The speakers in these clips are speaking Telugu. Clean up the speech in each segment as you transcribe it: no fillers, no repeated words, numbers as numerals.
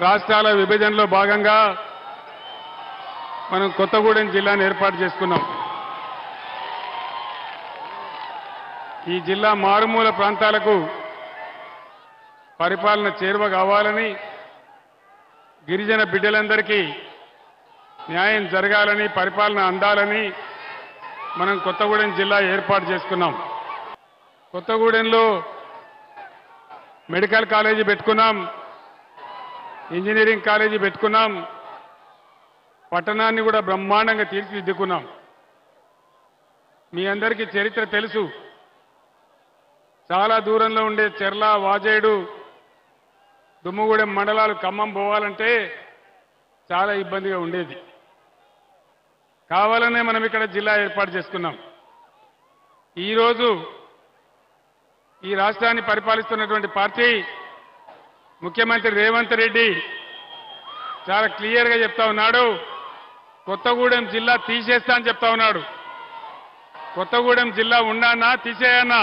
రాష్ట్రాల విభజనలో భాగంగా మనం కొత్తగూడెం జిల్లాను ఏర్పాటు చేసుకున్నాం. ఈ జిల్లా మారుమూల ప్రాంతాలకు పరిపాలన చేరువ కావాలని, గిరిజన బిడ్డలందరికీ న్యాయం జరగాలని, పరిపాలన అందాలని మనం కొత్తగూడెం జిల్లా ఏర్పాటు చేసుకున్నాం. కొత్తగూడెంలో మెడికల్ కాలేజీ పెట్టుకున్నాం, ఇంజనీరింగ్ కాలేజీ పెట్టుకున్నాం, పట్టణాన్ని కూడా బ్రహ్మాండంగా తీర్చిదిద్దుకున్నాం. మీ అందరికీ చరిత్ర తెలుసు. చాలా దూరంలో ఉండే చెర్ల, వాజేడు, దుమ్ముగూడెం మండలాలు ఖమ్మం పోవాలంటే చాలా ఇబ్బందిగా ఉండేది. కావాలనే మనం ఇక్కడ జిల్లా ఏర్పాటు చేసుకున్నాం. ఈరోజు ఈ రాష్ట్రాన్ని పరిపాలిస్తున్నటువంటి పార్టీ ముఖ్యమంత్రి రేవంత్ రెడ్డి చాలా క్లియర్గా చెప్తా ఉన్నాడు, కొత్తగూడెం జిల్లా తీసేస్తా అని చెప్తా ఉన్నాడు. కొత్తగూడెం జిల్లా ఉన్నానా తీసేయన్నా?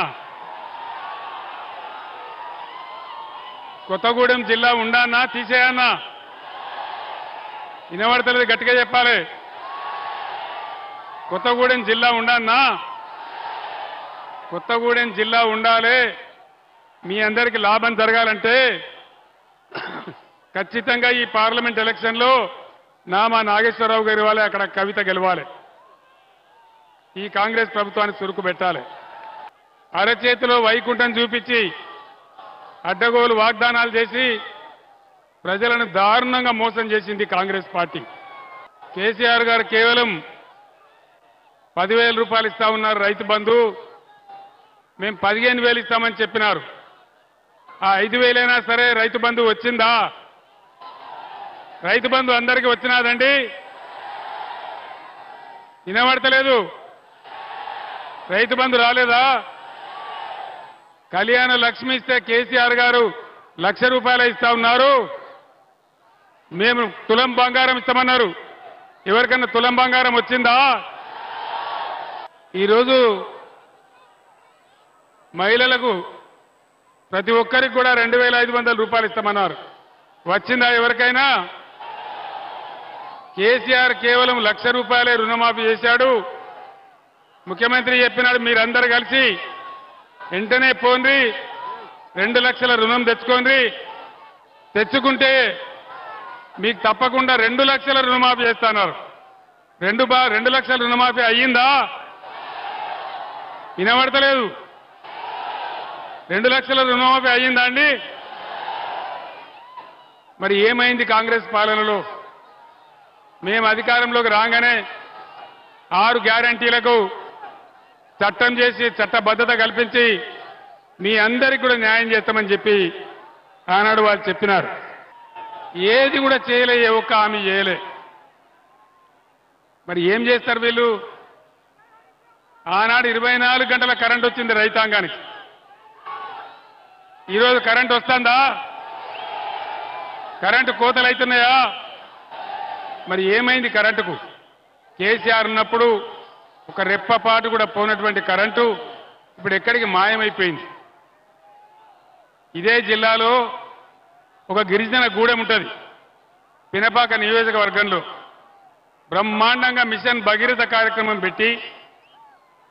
కొత్తగూడెం జిల్లా ఉండానా తీసేయన్నా? వినబడతలేదు, గట్టిగా చెప్పాలి. కొత్తగూడెం జిల్లా ఉండానా? కొత్తగూడెం జిల్లా ఉండాలి. మీ అందరికీ లాభం జరగాలంటే ఖచ్చితంగా ఈ పార్లమెంట్ ఎలక్షన్లో నామా నాగేశ్వరరావు గారి వాళ్ళే అక్కడ కవిత గెలవాలి. ఈ కాంగ్రెస్ ప్రభుత్వానికి చురుకు పెట్టాలి. అరచేతిలో వైకుంఠం చూపించి అడ్డగోలు వాగ్దానాలు చేసి ప్రజలను దారుణంగా మోసం చేసింది కాంగ్రెస్ పార్టీ. కేసీఆర్ గారు కేవలం 10,000 రూపాయలు ఇస్తా ఉన్నారు రైతు బంధు, మేము 15,000 ఇస్తామని చెప్పినారు. ఆ 5,000 అయినా సరే రైతు బంధు వచ్చిందా? రైతు బంధు అందరికీ వచ్చినాదండి? వినబడతలేదు. రైతు బంధు రాలేదా? కళ్యాణ లక్ష్మి ఇస్తే కేసీఆర్ గారు 1,00,000 రూపాయలు ఇస్తా ఉన్నారు. మేము తులం బంగారం ఇస్తామన్నారు. ఎవరికన్నా తులం బంగారం వచ్చిందా? ఈరోజు మహిళలకు ప్రతి ఒక్కరికి కూడా 2,500 రూపాయలు ఇస్తామన్నారు. వచ్చిందా ఎవరికైనా? కేసీఆర్ కేవలం 1,00,000 రూపాయలే రుణమాఫీ చేశాడు. ముఖ్యమంత్రి చెప్పినాడు, మీరందరూ కలిసి వెంటనే పోండి, 2 లక్షల రుణం తెచ్చుకోండి, తెచ్చుకుంటే మీకు తప్పకుండా 2 లక్షల రుణమాఫీ చేస్తున్నారు. 2 లక్షల రుణమాఫీ అయ్యిందా? వినబడతలేదు. 2 లక్షల రుణమాఫీ అయ్యిందా అండి? మరి ఏమైంది కాంగ్రెస్ పాలనలో? మేము అధికారంలోకి రాగానే 6 గ్యారంటీలకు చట్టం చేసి చట్టబద్ధత కల్పించి మీ అందరికీ కూడా న్యాయం చేస్తామని చెప్పి ఆనాడు వాళ్ళు చెప్పినారు. ఏది కూడా చేయలే, ఏ ఒక్క హామీ చేయలే. మరి ఏం చేస్తారు వీళ్ళు? ఆనాడు 24 గంటల కరెంట్ వచ్చింది రైతాంగానికి. ఈరోజు కరెంట్ వస్తుందా? కరెంటు కోతలు అవుతున్నాయా? మరి ఏమైంది కరెంటుకు? కేసీఆర్ ఉన్నప్పుడు ఒక రెప్పపాటు కూడా పోనటువంటి కరెంటు ఇప్పుడు ఎక్కడికి మాయమైపోయింది. ఇదే జిల్లాలో ఒక గిరిజన గూడెం ఉంటుంది, పినపాక నియోజకవర్గంలో. బ్రహ్మాండంగా మిషన్ భగీరథ కార్యక్రమం పెట్టి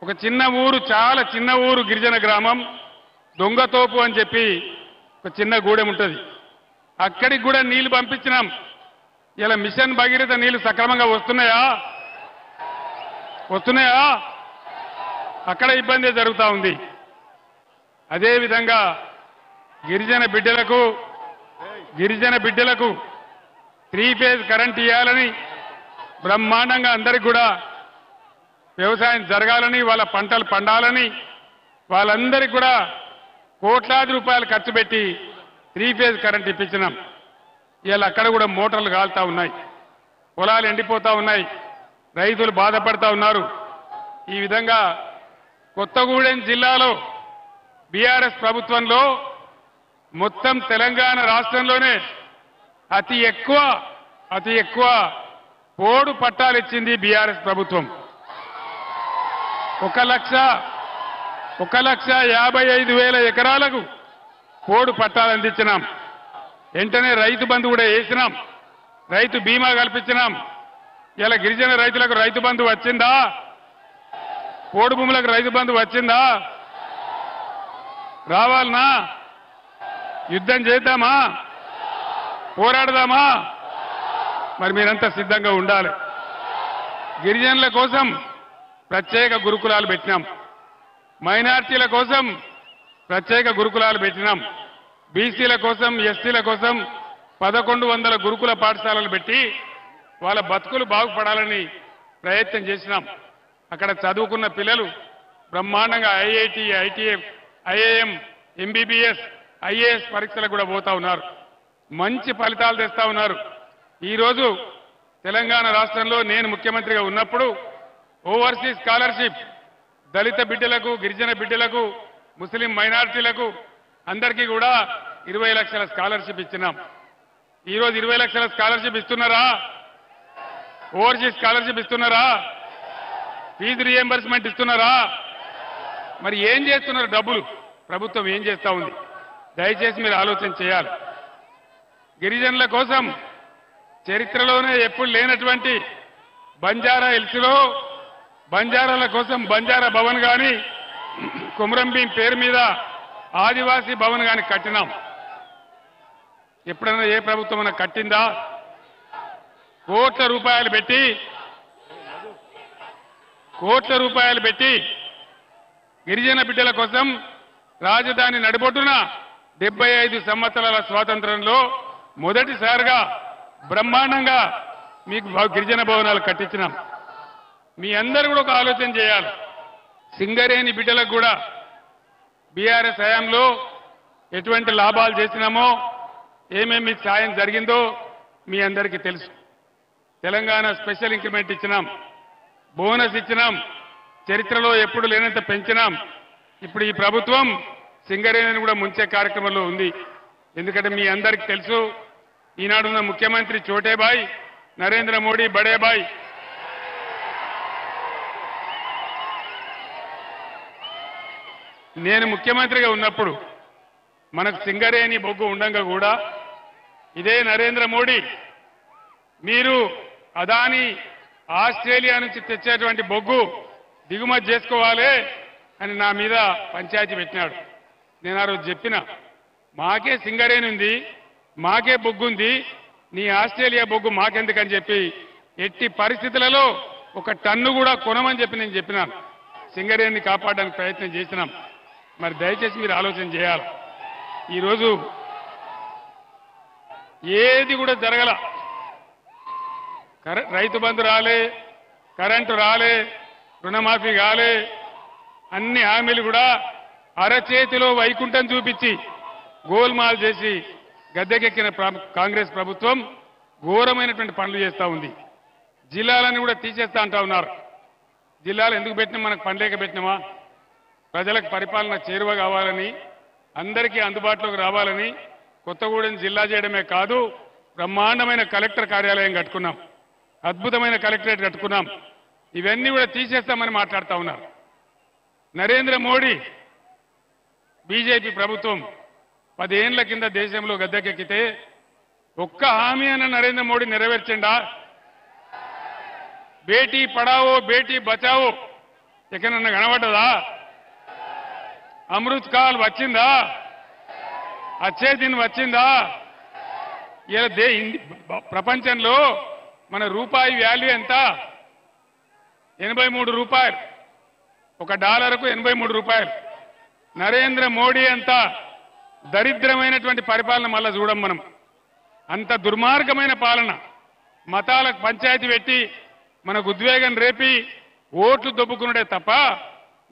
ఒక చిన్న ఊరు, చాలా చిన్న ఊరు, గిరిజన గ్రామం దొంగతోపు అని చెప్పి ఒక చిన్న గూడెం ఉంటుంది. అక్కడికి కూడా నీళ్లు పంపించినాం. ఇలా మిషన్ భగీరథ నీళ్లు సక్రమంగా వస్తున్నాయా? వస్తున్నాయా? అక్కడ ఇబ్బంది జరుగుతూ ఉంది. అదేవిధంగా గిరిజన బిడ్డలకు 3 ఫేజ్ కరెంట్ ఇవ్వాలని, బ్రహ్మాండంగా అందరికి కూడా వ్యవసాయం జరగాలని, వాళ్ళ పంటలు పండాలని, వాళ్ళందరికీ కూడా కోట్లాది రూపాయలు ఖర్చు పెట్టి 3 ఫేజ్ కరెంట్ ఇప్పించినాం. ఇవాళ అక్కడ కూడా మోటార్లు కాలుతా ఉన్నాయి, పొలాలు ఎండిపోతా ఉన్నాయి, రైతులు బాధపడతా ఉన్నారు. ఈ విధంగా కొత్తగూడెం జిల్లాలో బీఆర్ఎస్ ప్రభుత్వంలో మొత్తం తెలంగాణ రాష్ట్రంలోనే అతి ఎక్కువ పోడు పట్టాలు ఇచ్చింది బీఆర్ఎస్ ప్రభుత్వం. 1,55,000 ఎకరాలకు పోడు పట్టాలు అందించినాం. వెంటనే రైతు బంధు కూడా వేసినాం, రైతు బీమా కల్పించినాం. ఇలా గిరిజన రైతులకు రైతు బంధు వచ్చిందా? పోడు భూములకు రైతు బంధు వచ్చిందా? రావాలనా? యుద్ధం చేద్దామా? పోరాడదామా? మరి మీరంతా సిద్ధంగా ఉండాలి. గిరిజనుల కోసం ప్రత్యేక గురుకులాలు పెట్టినాం, మైనార్టీల కోసం ప్రత్యేక గురుకులాలు పెట్టినాం, బీసీల కోసం ఎస్టీల కోసం 1100 గురుకుల పాఠశాలలు పెట్టి వాళ్ళ బతుకులు బాగుపడాలని ప్రయత్నం చేసినాం. అక్కడ చదువుకున్న పిల్లలు బ్రహ్మాండంగా ఐఐటి, ఐఐఎం, ఎంబీబీఎస్, ఐఏఎస్ పరీక్షలకు కూడా పోతా ఉన్నారు, మంచి ఫలితాలు తెస్తా ఉన్నారు. ఈరోజు తెలంగాణ రాష్ట్రంలో నేను ముఖ్యమంత్రిగా ఉన్నప్పుడు ఓవర్సీస్ స్కాలర్షిప్ దళిత బిడ్డలకు, గిరిజన బిడ్డలకు, ముస్లిం మైనారిటీలకు అందరికీ కూడా 20 లక్షల స్కాలర్షిప్ ఇచ్చినాం. ఈరోజు 20 లక్షల స్కాలర్షిప్ ఇస్తున్నారా? ఓవర్సీస్ స్కాలర్షిప్ ఇస్తున్నారా? ఫీజు రియంబర్స్మెంట్ ఇస్తున్నారా? మరి ఏం చేస్తున్నారు? డబ్బులు ప్రభుత్వం ఏం చేస్తా ఉంది? దయచేసి మీరు ఆలోచన చేయాలి. గిరిజనుల కోసం చరిత్రలోనే ఎప్పుడు లేనటువంటి బంజారా హిల్స్లో బంజారాల కోసం బంజారా భవన్ కానీ, కుమ్రంభీం పేరు మీద ఆదివాసీ భవన్ కానీ కట్టినాం. ఎప్పుడైనా ఏ ప్రభుత్వం అన్నా కట్టిందా? కోట్ల రూపాయలు పెట్టి గిరిజన బిడ్డల కోసం రాజధాని నడిబొడ్డున 75 సంవత్సరాల స్వాతంత్రంలో మొదటిసారిగా బ్రహ్మాండంగా మీకు గిరిజన భవనాలు కట్టించినాం. మీ అందరూ కూడా ఒక ఆలోచన చేయాలి. సింగరేణి బిడ్డలకు కూడా బీఆర్ఎస్ హయాంలో ఎటువంటి లాభాలు చేసినామో, ఏమేమి సాయం జరిగిందో మీ అందరికీ తెలుసు. తెలంగాణ స్పెషల్ ఇంక్రిమెంట్ ఇచ్చినాం, బోనస్ ఇచ్చినాం, చరిత్రలో ఎప్పుడు లేనంత పెంచినాం. ఇప్పుడు ఈ ప్రభుత్వం సింగరేణిని కూడా ముంచే కార్యక్రమంలో ఉంది. ఎందుకంటే మీ అందరికీ తెలుసు, ఈనాడున్న ముఖ్యమంత్రి చోటేబాయ్ నరేంద్ర మోడీ బడేబాయ్ నేను ముఖ్యమంత్రిగా ఉన్నప్పుడు మనకు సింగరేణి బొగ్గు ఉండంగా కూడా ఇదే నరేంద్ర మోడీ మీరు అదాని ఆస్ట్రేలియా నుంచి తెచ్చేటువంటి బొగ్గు దిగుమతి చేసుకోవాలి అని నా మీద పంచాయతీ పెట్టినాడు. నేను ఆ రోజు చెప్పిన, మాకే సింగరేణి ఉంది, మాకే బొగ్గు ఉంది, నీ ఆస్ట్రేలియా బొగ్గు మాకెందుకని చెప్పి ఎట్టి పరిస్థితులలో 1 టన్ను కూడా కొనమని చెప్పి నేను చెప్పినాను. సింగరేణిని కాపాడడానికి ప్రయత్నం చేసినాం. మరి దయచేసి మీరు ఆలోచన చేయాలి. ఈరోజు ఏది కూడా జరగల, రైతు బంధు రాలే, కరెంటు రాలే, రుణమాఫీ కాలే, అన్ని హామీలు కూడా అరచేతిలో వైకుంఠం చూపించి గోల్మాల్ చేసి గద్దెకెక్కిన కాంగ్రెస్ ప్రభుత్వం ఘోరమైనటువంటి పనులు చేస్తూ ఉంది. జిల్లాలను కూడా తీసేస్తా అంటా ఉన్నారు. జిల్లాలు ఎందుకు పెట్టినా? మనకు పని లేక పెట్టినామా? ప్రజలకు పరిపాలన చేరువ కావాలని, అందరికీ అందుబాటులోకి రావాలని కొత్తగూడెం జిల్లా చేయడమే కాదు, బ్రహ్మాండమైన కలెక్టర్ కార్యాలయం కట్టుకున్నాం, అద్భుతమైన కలెక్టరేట్ కట్టుకున్నాం. ఇవన్నీ కూడా తీసేస్తామని మాట్లాడుతూ ఉన్నారు. నరేంద్ర మోడీ బీజేపీ ప్రభుత్వం 10 ఏళ్ల కింద దేశంలో గద్దెకెక్కితే ఒక్క హామీ అన్న నరేంద్ర మోడీ నెరవేర్చిండా? బేటీ పడావో బేటీ బచావో ఎక్కడన్నా కనబడ్డదా? అమృత్ కాల్ వచ్చిందా? అచ్చే దిన్ వచ్చిందా? ఇలా ప్రపంచంలో మన రూపాయి వాల్యూ ఎంత? 83 రూపాయలు. $1కు 83 రూపాయలు. నరేంద్ర మోడీ అంత దరిద్రమైనటువంటి పరిపాలన మళ్ళా చూడం మనం. అంత దుర్మార్గమైన పాలన, మతాలకు పంచాయతీ పెట్టి మనకు ఉద్వేగం రేపి ఓట్లు దొబ్బుకున్నాడే తప్ప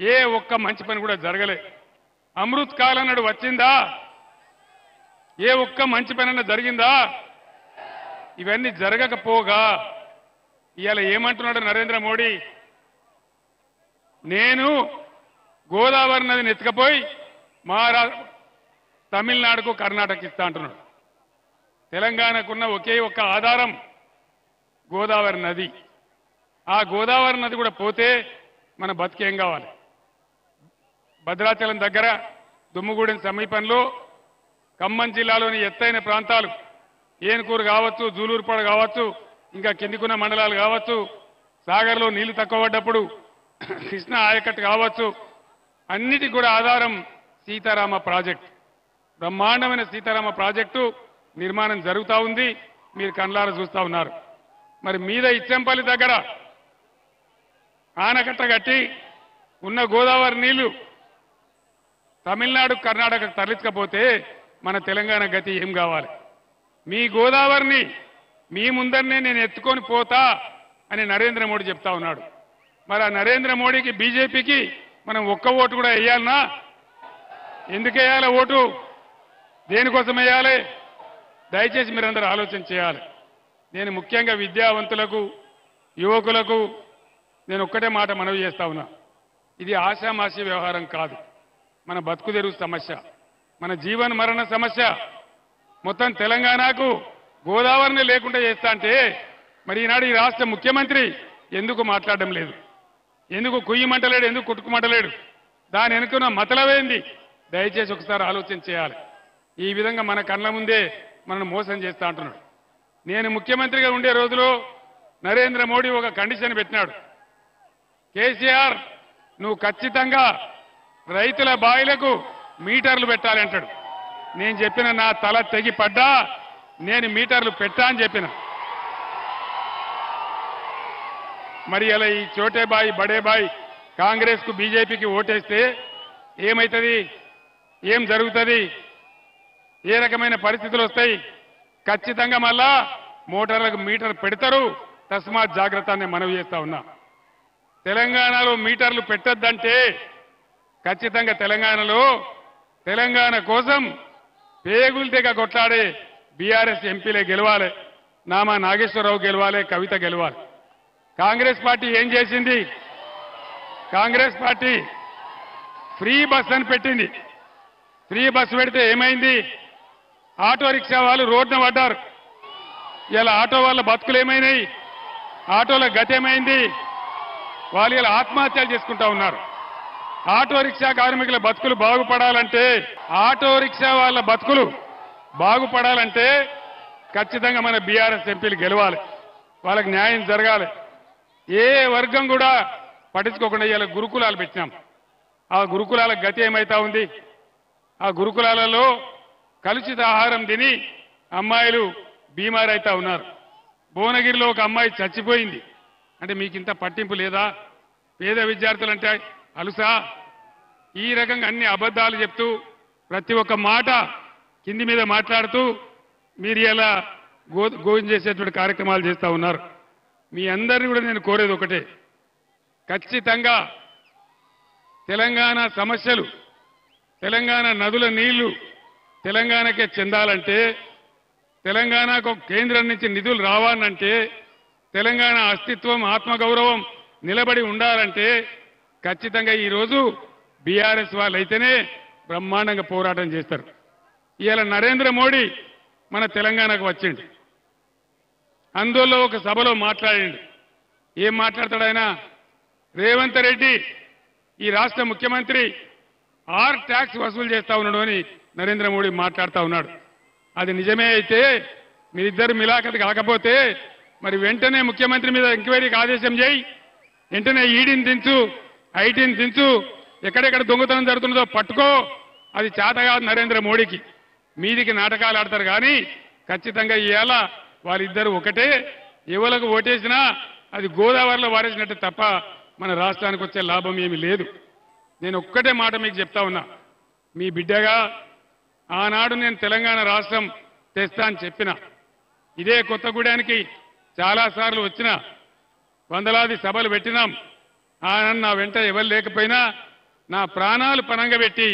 ఏ ఒక్క మంచి పని కూడా జరగలే. అమృత్ కాల్ అన్నాడు, వచ్చిందా? ఏ ఒక్క మంచి పని అన్న జరిగిందా? ఇవన్నీ జరగకపోగా ఇవాళ ఏమంటున్నాడు నరేంద్ర మోడీ? నేను గోదావరి నదిని ఎత్తుకపోయి తమిళనాడుకు, కర్ణాటక ఇస్తా అంటున్నాడు. తెలంగాణకున్న ఒకే ఒక్క ఆధారం గోదావరి నది. ఆ గోదావరి నది కూడా పోతే మన బతికేం కావాలి? భద్రాచలం దగ్గర దుమ్ముగూడెం సమీపంలో ఖమ్మం జిల్లాలోని ఎత్తైన ప్రాంతాలు ఏనుకూరు కావచ్చు, జూలూరుపాడు కావచ్చు, ఇంకా కిందికున్న మండలాలు కావచ్చు, సాగర్లో నీళ్లు తక్కువ పడ్డప్పుడు కృష్ణా ఆయకట్టు కావచ్చు, అన్నిటికి కూడా ఆధారం సీతారామ ప్రాజెక్టు. బ్రహ్మాండమైన సీతారామ ప్రాజెక్టు నిర్మాణం జరుగుతూ ఉంది. మీరు కళ్ళారా చూస్తూ ఉన్నారు. మరి మీద ఇచ్చంపల్లి దగ్గర ఆనకట్ట కట్టి ఉన్న గోదావరి నీళ్లు తమిళనాడు, కర్ణాటకకు తరలించకపోతే మన తెలంగాణ గతి ఏం కావాలి? మీ గోదావరిని మీ ముందరనే నేను ఎత్తుకొని పోతా అని నరేంద్ర మోడీ చెప్తా ఉన్నాడు. మరి ఆ నరేంద్ర మోడీకి, బీజేపీకి మనం ఒక్క ఓటు కూడా వేయాలనా? ఎందుకు వేయాలి ఓటు? దేనికోసం వేయాలి? దయచేసి మీరందరూ ఆలోచన చేయాలి. నేను ముఖ్యంగా విద్యావంతులకు, యువకులకు నేను ఒక్కటే మాట మనవి చేస్తా ఉన్నా. ఇది ఆషామాషి వ్యవహారం కాదు. మన బతుకు తెరువు సమస్య, మన జీవన మరణ సమస్య. మొత్తం తెలంగాణకు గోదావరిని లేకుండా చేస్తా అంటే మరి ఈనాడు ఈ రాష్ట్ర ముఖ్యమంత్రి ఎందుకు మాట్లాడడం లేదు? ఎందుకు కుయ్యమంటలేడు? ఎందుకు కుట్టుకుమంటలేడు? దాని వెనుకున్న మతలవేంది? దయచేసి ఒకసారి ఆలోచన చేయాలి. ఈ విధంగా మన కళ్ళ ముందే మనను మోసం చేస్తా అంటున్నాడు. నేను ముఖ్యమంత్రిగా ఉండే రోజులో నరేంద్ర మోడీ ఒక కండిషన్ పెట్టినాడు. కేసీఆర్, నువ్వు ఖచ్చితంగా రైతుల బాయిలకు మీటర్లు పెట్టాలి అంటాడు. నేను చెప్పిన నా తల తెగి పడ్డా నేను మీటర్లు పెట్టా అని చెప్పిన. మరి అలా ఈ చోటే బాయ్, బడే బాయ్ కాంగ్రెస్ కు, బీజేపీకి ఓటేస్తే ఏమైతుంది? ఏం జరుగుతుంది? ఏ రకమైన పరిస్థితులు వస్తాయి? ఖచ్చితంగా మళ్ళా మోటార్లకు మీటర్ పెడతారు. తస్మాత్ జాగ్రత్త అని మనవి చేస్తా ఉన్నా. తెలంగాణలో మీటర్లు పెట్టొద్దంటే ఖచ్చితంగా తెలంగాణ కోసం పేగులు తెగ కొట్లాడే బీఆర్ఎస్ ఎంపీలే గెలవాలి. నామా నాగేశ్వరరావు గెలవాలి, కవిత గెలవాలి. కాంగ్రెస్ పార్టీ ఏం చేసింది? కాంగ్రెస్ పార్టీ ఫ్రీ బస్ అని పెట్టింది. ఫ్రీ బస్ పెడితే ఏమైంది? ఆటో రిక్షా వాళ్ళు రోడ్డున పడ్డారు. ఇలా ఆటో వాళ్ళ బతుకులు ఏమైనాయి? ఆటోల గతి ఏమైంది? వాళ్ళు ఇలా ఆత్మహత్యలు చేసుకుంటా ఉన్నారు. ఆటో రిక్షా కార్మికుల బతుకులు బాగుపడాలంటే, ఆటో రిక్షా వాళ్ళ బతుకులు బాగుపడాలంటే ఖచ్చితంగా మన బీఆర్ఎస్ ఎంపీలు గెలవాలి. వాళ్ళకి న్యాయం జరగాలి. ఏ వర్గం కూడా పట్టించుకోకుండా ఇలా గురుకులాలు పెట్టినాం. ఆ గురుకులాల గతి ఏమైతా ఉంది? ఆ గురుకులాలలో కలుషిత ఆహారం తిని అమ్మాయిలు బీమారైతా ఉన్నారు. భువనగిరిలో ఒక అమ్మాయి చచ్చిపోయింది. అంటే మీకు ఇంత పట్టింపు లేదా? పేద విద్యార్థులంటే అలుసా? ఈ రకంగా అన్ని అబద్ధాలు చెప్తూ ప్రతి ఒక్క మాట కింది మీద మాట్లాడుతూ మీరు ఇలా గోవిం చేసేటువంటి కార్యక్రమాలు చేస్తూ ఉన్నారు. మీ అందరినీ కూడా నేను కోరేది ఒకటే, ఖచ్చితంగా తెలంగాణ సమస్యలు, తెలంగాణ నదుల నీళ్లు తెలంగాణకే చెందాలంటే, తెలంగాణకు కేంద్రం నుంచి నిధులు రావాలంటే, తెలంగాణ అస్తిత్వం, ఆత్మగౌరవం నిలబడి ఉండాలంటే ఖచ్చితంగా ఈరోజు బీఆర్ఎస్ వాళ్ళు అయితేనే బ్రహ్మాండంగా పోరాటం చేస్తారు. ఇవాళ నరేంద్ర మోడీ మన తెలంగాణకు వచ్చిండు. అందులో ఒక సభలో మాట్లాడిండు. ఏం మాట్లాడతాడు ఆయన? రేవంత్ రెడ్డి ఈ రాష్ట్ర ముఖ్యమంత్రి ఆర్ ట్యాక్స్ వసూలు చేస్తా ఉన్నాడు అని నరేంద్ర మోడీ మాట్లాడుతూ ఉన్నాడు. అది నిజమే అయితే, మీరిద్దరు మిలాఖత్ కాకపోతే మరి వెంటనే ముఖ్యమంత్రి మీద ఎంక్వైరీకి ఆదేశం చేయి, వెంటనే ఈడీని దించు, ఐటీని దించు, ఎక్కడెక్కడ దొంగతనం జరుగుతుందో పట్టుకో. అది చేత కాదు నరేంద్ర మోడీకి. మీదికి నాటకాలు ఆడతారు కానీ ఖచ్చితంగా ఇవాళ వాళ్ళిద్దరు ఒకటే. ఎవరికి ఓటేసినా అది గోదావరిలో వారేసినట్టు తప్ప మన రాష్ట్రానికి వచ్చే లాభం ఏమీ లేదు. నేను ఒక్కటే మాట మీకు చెప్తా ఉన్నా. మీ బిడ్డగా ఆనాడు నేను తెలంగాణ రాష్ట్రం తెస్తా అని చెప్పిన. ఇదే కొత్తగూడానికి చాలాసార్లు వచ్చిన, వందలాది సభలు పెట్టినాం. ఆనాడు నా వెంట ఎవరు లేకపోయినా నా ప్రాణాలు పనంగా పెట్టి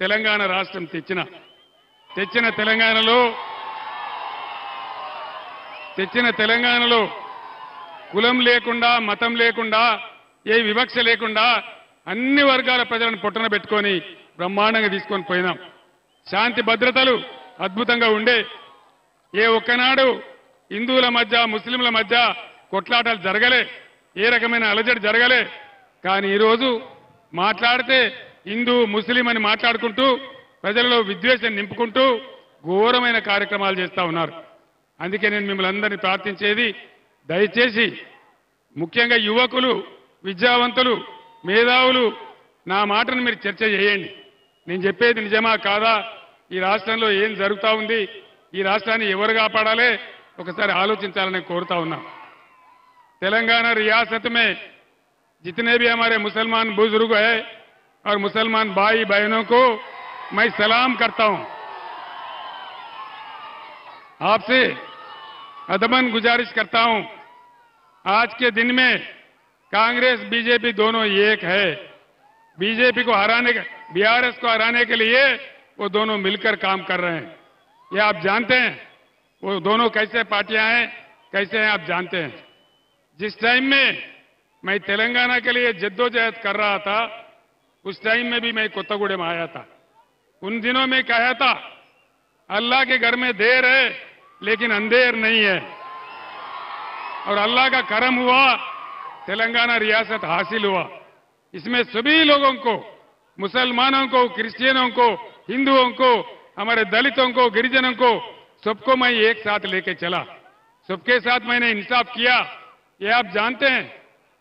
తెలంగాణ రాష్ట్రం తెచ్చిన తెలంగాణలో కులం లేకుండా, మతం లేకుండా, ఏ వివక్ష లేకుండా అన్ని వర్గాల ప్రజలను పొట్టన పెట్టుకొని బ్రహ్మాండంగా తీసుకొని పోయినాం. శాంతి భద్రతలు అద్భుతంగా ఉండే. ఏ ఒక్కనాడు హిందువుల మధ్య, ముస్లింల మధ్య కొట్లాటలు జరగలే, ఏ రకమైన అలజడి జరగలే. కానీ ఈరోజు మాట్లాడితే హిందూ, ముస్లిం అని మాట్లాడుకుంటూ ప్రజలలో విద్వేషం నింపుకుంటూ ఘోరమైన కార్యక్రమాలు చేస్తూ ఉన్నారు. అందుకే నేను మిమ్మల్ని అందరినీ ప్రార్థించేది, దయచేసి ముఖ్యంగా యువకులు, విద్యావంతులు, మేధావులు నా మాటను మీరు చర్చ చేయండి. నేను చెప్పేది నిజమా కాదా, ఈ రాష్ట్రంలో ఏం జరుగుతూ ఉంది, ఈ రాష్ట్రాన్ని ఎవరు కాపాడాలి ఒకసారి ఆలోచించాలని కోరుతా ఉన్నా. तेलंगाना रियासत में जितने भी हमारे मुसलमान बुजुर्ग हैं और मुसलमान भाई बहनों को मैं सलाम करता हूं. आपसे अदबन गुजारिश करता हूं, आज के दिन में कांग्रेस बीजेपी दोनों एक है. बीजेपी को हराने, बीआरएस को हराने के लिए वो दोनों मिलकर काम कर रहे हैं. ये आप जानते हैं वो दोनों कैसे पार्टियां हैं, कैसे हैं आप जानते हैं. जिस टाइम में मैं तेलंगाना के लिए जद्दोजहद कर रहा था, उस टाइम में भी मैं कोत्तागुड़े में आया था. उन दिनों में कहा था अल्लाह के घर में देर है लेकिन अंधेर नहीं है, और अल्लाह का करम हुआ, तेलंगाना रियासत हासिल हुआ. इसमें सभी लोगों को, मुसलमानों को, क्रिश्चियनों को, हिंदुओं को, हमारे दलितों को, गिरिजनों को, सबको मैं एक साथ लेके चला. सबके साथ मैंने इंसाफ किया. ये आप जानते हैं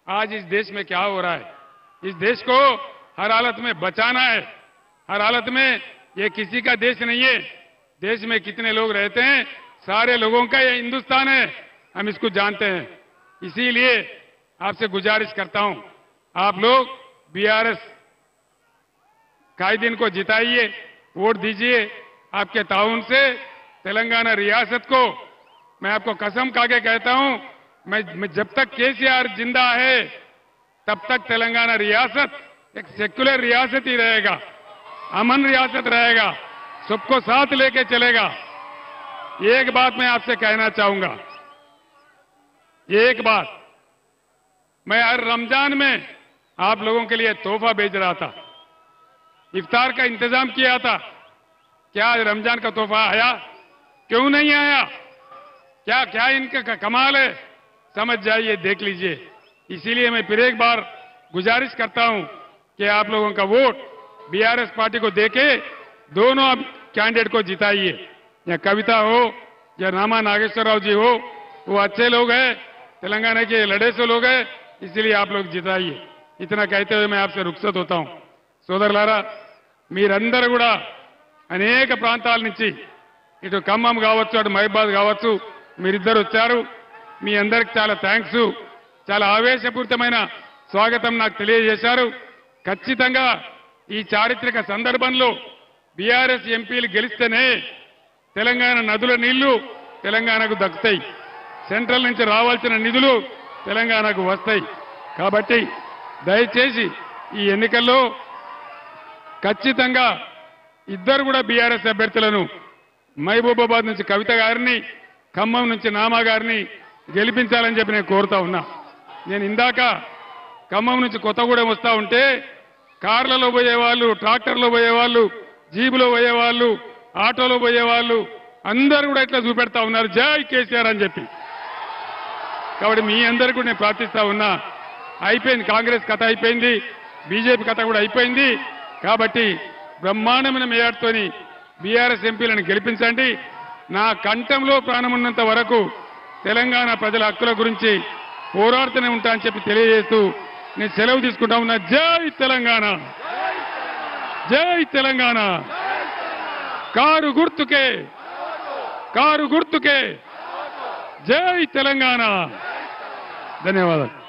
आज इस देश में क्या हो रहा है. इस देश को हर हालत में बचाना है, हर हालत में. ये किसी का देश नहीं है. देश में कितने लोग रहते हैं, सारे लोगों का ये हिंदुस्तान है, हम इसको जानते हैं. इसीलिए आपसे गुजारिश करता हूं, आप लोग बीआरएस कायदीन को जिताइए, वोट दीजिए. आपके ताउन से तेलंगाना रियासत को, मैं आपको कसम खा के कहता हूं, मैं जब तक केसीआर जिंदा है तब तक तेलंगाना रियासत एक सेक्युलर रियासत ही रहेगा, अमन रियासत रहेगा, सबको साथ लेके चलेगा. एक बात मैं आपसे कहना चाहूंगा, एक बात, मैं हर रमजान में आप लोगों के लिए तोहफा भेज रहा था, इफ्तार का इंतजाम किया था. क्या रमजान का तोहफा आया? क्यों नहीं आया? क्या क्या इनका कमाल है, समझ जाइए, देख लीजिए. इसीलिए मैं फिर एक बार गुजारिश करता हूं कि आप लोगों का वोट बीआरएस पार्टी को देके दोनों अब कैंडिडेट को जिताइए. या कविता हो या नामा नागेश्वर राव जी हो, वो अच्छे लोग हैं, तेलंगाना के लड़े से लोग हैं, इसलिए आप लोग जिताइए. इतना कहते हुए मैं आपसे रुखसत होता हूं. సోదరులారా, మీరందరూ కూడా అనేక ప్రాంతాల నుంచి, ఇటు ఖమ్మం కావచ్చు, అటు మహబాద్ కావచ్చు, మీరిద్దరు వచ్చారు. మీ అందరికి చాలా థ్యాంక్స్. చాలా ఆవేశపూరితమైన స్వాగతం నాకు తెలియజేశారు. ఖచ్చితంగా ఈ చారిత్రక సందర్భంలో బీఆర్ఎస్ ఎంపీలు గెలిస్తేనే తెలంగాణ నదుల నీళ్లు తెలంగాణకు దక్కుతాయి, సెంట్రల్ నుంచి రావాల్సిన నిధులు తెలంగాణకు వస్తాయి. కాబట్టి దయచేసి ఈ ఎన్నికల్లో ఖచ్చితంగా ఇద్దరు కూడా బీఆర్ఎస్ అభ్యర్థులను, మహబూబాబాద్ నుంచి కవిత గారిని, ఖమ్మం నుంచి నామా గారిని గెలిపించాలని చెప్పి నేను కోరుతా ఉన్నా. నేను ఇందాక ఖమ్మం నుంచి కొత్తగూడెం వస్తా ఉంటే కార్లలో పోయేవాళ్ళు, ట్రాక్టర్లో పోయేవాళ్ళు, జీబులో పోయేవాళ్ళు, ఆటోలో పోయేవాళ్ళు అందరూ కూడా ఇట్లా చూపెడతా ఉన్నారు, జై కేసీఆర్ అని చెప్పి. కాబట్టి మీ అందరికీ కూడా నేను ప్రార్థిస్తా ఉన్నా, అయిపోయింది, కాంగ్రెస్ కథ అయిపోయింది, బీజేపీ కథ కూడా అయిపోయింది. కాబట్టి బ్రహ్మాండమైన మేయాడుతోని బీఆర్ఎస్ ఎంపీలను గెలిపించండి. నా కంఠంలో ప్రాణమున్నంత వరకు తెలంగాణ ప్రజల హక్కుల గురించి పోరాడుతూనే ఉంటా అని చెప్పి తెలియజేస్తూ నేను సెలవు తీసుకుంటా ఉన్నా. జై తెలంగాణ, జై తెలంగాణ. కారు గుర్తుకే, కారు గుర్తుకే, జై తెలంగాణ. ధన్యవాదాలు.